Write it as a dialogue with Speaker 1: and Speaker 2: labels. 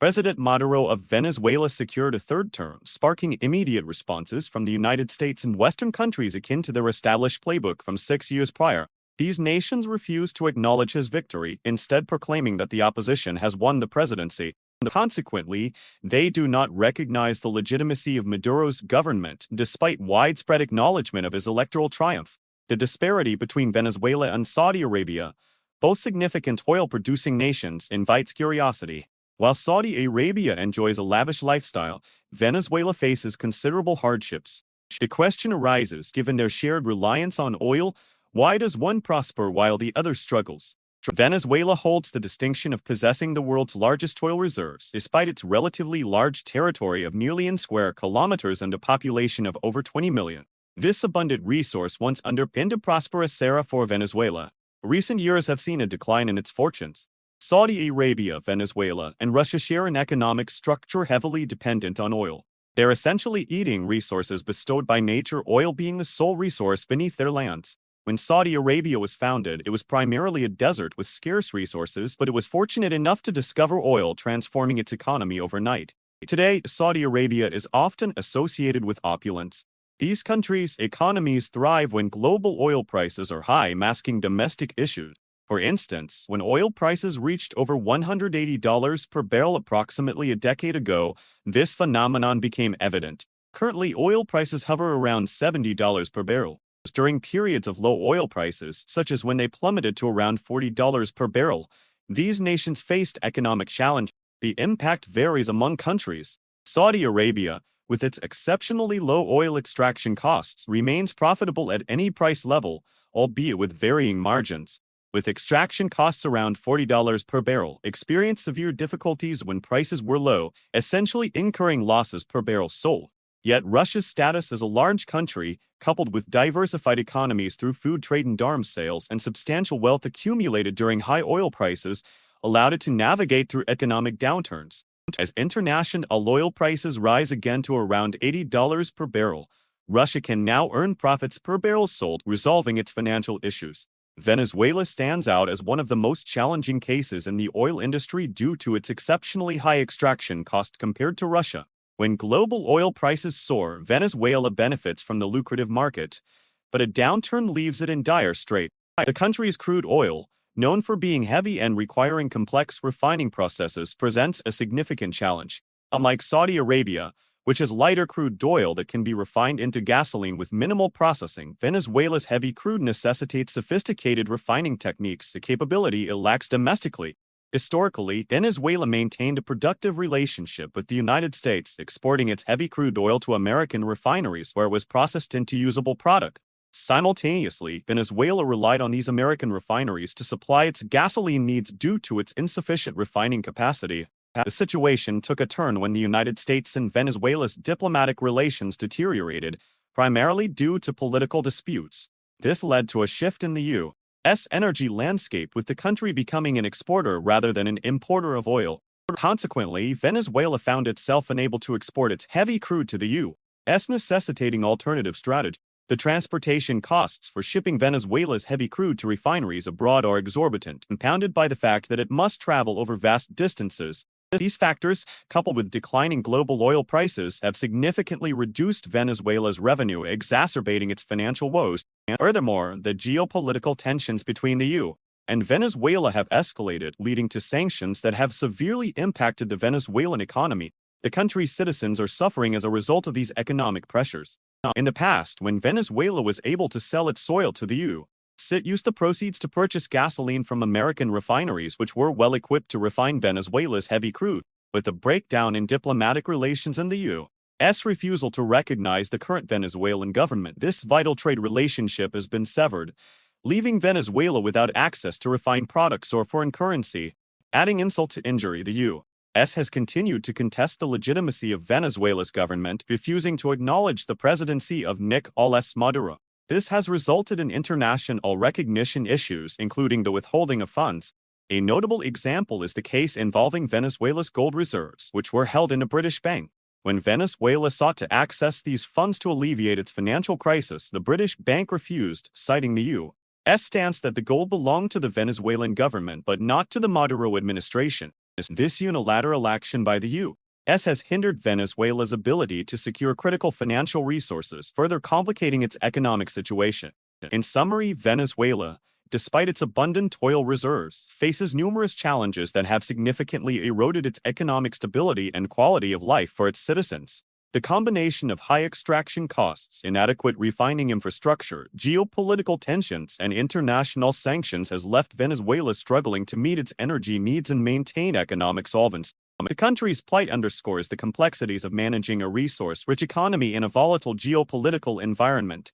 Speaker 1: President Maduro of Venezuela secured a third term, sparking immediate responses from the United States and Western countries akin to their established playbook from 6 years prior. These nations refused to acknowledge his victory, instead proclaiming that the opposition has won the presidency. Consequently, they do not recognize the legitimacy of Maduro's government, despite widespread acknowledgement of his electoral triumph. The disparity between Venezuela and Saudi Arabia, both significant oil-producing nations, invites curiosity. While Saudi Arabia enjoys a lavish lifestyle, Venezuela faces considerable hardships. The question arises, given their shared reliance on oil, why does one prosper while the other struggles? Venezuela holds the distinction of possessing the world's largest oil reserves, despite its relatively large territory of nearly 1 square kilometers and a population of over 20 million. This abundant resource once underpinned a prosperous era for Venezuela. Recent years have seen a decline in its fortunes. Saudi Arabia, Venezuela, and Russia share an economic structure heavily dependent on oil. They're essentially eating resources bestowed by nature, oil being the sole resource beneath their lands. When Saudi Arabia was founded, it was primarily a desert with scarce resources, but it was fortunate enough to discover oil, transforming its economy overnight. Today, Saudi Arabia is often associated with opulence. These countries' economies thrive when global oil prices are high, masking domestic issues. For instance, when oil prices reached over $180 per barrel approximately a decade ago, this phenomenon became evident. Currently, oil prices hover around $70 per barrel. During periods of low oil prices, such as when they plummeted to around $40 per barrel, these nations faced economic challenge. The impact varies among countries. Saudi Arabia, with its exceptionally low oil extraction costs, remains profitable at any price level, albeit with varying margins. With extraction costs around $40 per barrel, experienced severe difficulties when prices were low, essentially incurring losses per barrel sold. Yet Russia's status as a large country, coupled with diversified economies through food trade and arms sales and substantial wealth accumulated during high oil prices, allowed it to navigate through economic downturns. As international oil prices rise again to around $80 per barrel, Russia can now earn profits per barrel sold, resolving its financial issues. Venezuela stands out as one of the most challenging cases in the oil industry due to its exceptionally high extraction cost compared to Russia. When global oil prices soar, Venezuela benefits from the lucrative market, but a downturn leaves it in dire straits. The country's crude oil, known for being heavy and requiring complex refining processes, presents a significant challenge. Unlike Saudi Arabia, which has lighter crude oil that can be refined into gasoline with minimal processing, Venezuela's heavy crude necessitates sophisticated refining techniques, a capability it lacks domestically. Historically, Venezuela maintained a productive relationship with the United States, exporting its heavy crude oil to American refineries where it was processed into usable product. Simultaneously, Venezuela relied on these American refineries to supply its gasoline needs due to its insufficient refining capacity. The situation took a turn when the United States and Venezuela's diplomatic relations deteriorated, primarily due to political disputes. This led to a shift in the U.S. energy landscape, with the country becoming an exporter rather than an importer of oil. Consequently, Venezuela found itself unable to export its heavy crude to the U.S., necessitating alternative strategy. The transportation costs for shipping Venezuela's heavy crude to refineries abroad are exorbitant, compounded by the fact that it must travel over vast distances. These factors, coupled with declining global oil prices, have significantly reduced Venezuela's revenue, exacerbating its financial woes. Furthermore, the geopolitical tensions between the U.S. and Venezuela have escalated, leading to sanctions that have severely impacted the Venezuelan economy. The country's citizens are suffering as a result of these economic pressures. In the past, when Venezuela was able to sell its oil to the U.S., it used the proceeds to purchase gasoline from American refineries, which were well-equipped to refine Venezuela's heavy crude. With the breakdown in diplomatic relations and the U.S. refusal to recognize the current Venezuelan government, this vital trade relationship has been severed, leaving Venezuela without access to refined products or foreign currency. Adding insult to injury, the U.S. has continued to contest the legitimacy of Venezuela's government, refusing to acknowledge the presidency of Nicolás Maduro. This has resulted in international recognition issues, including the withholding of funds. A notable example is the case involving Venezuela's gold reserves, which were held in a British bank. When Venezuela sought to access these funds to alleviate its financial crisis, the British bank refused, citing the U.S. stance that the gold belonged to the Venezuelan government but not to the Maduro administration. This unilateral action by the U.S. has hindered Venezuela's ability to secure critical financial resources, further complicating its economic situation. In summary, Venezuela, despite its abundant oil reserves, faces numerous challenges that have significantly eroded its economic stability and quality of life for its citizens. The combination of high extraction costs, inadequate refining infrastructure, geopolitical tensions, and international sanctions has left Venezuela struggling to meet its energy needs and maintain economic solvency. The country's plight underscores the complexities of managing a resource-rich economy in a volatile geopolitical environment.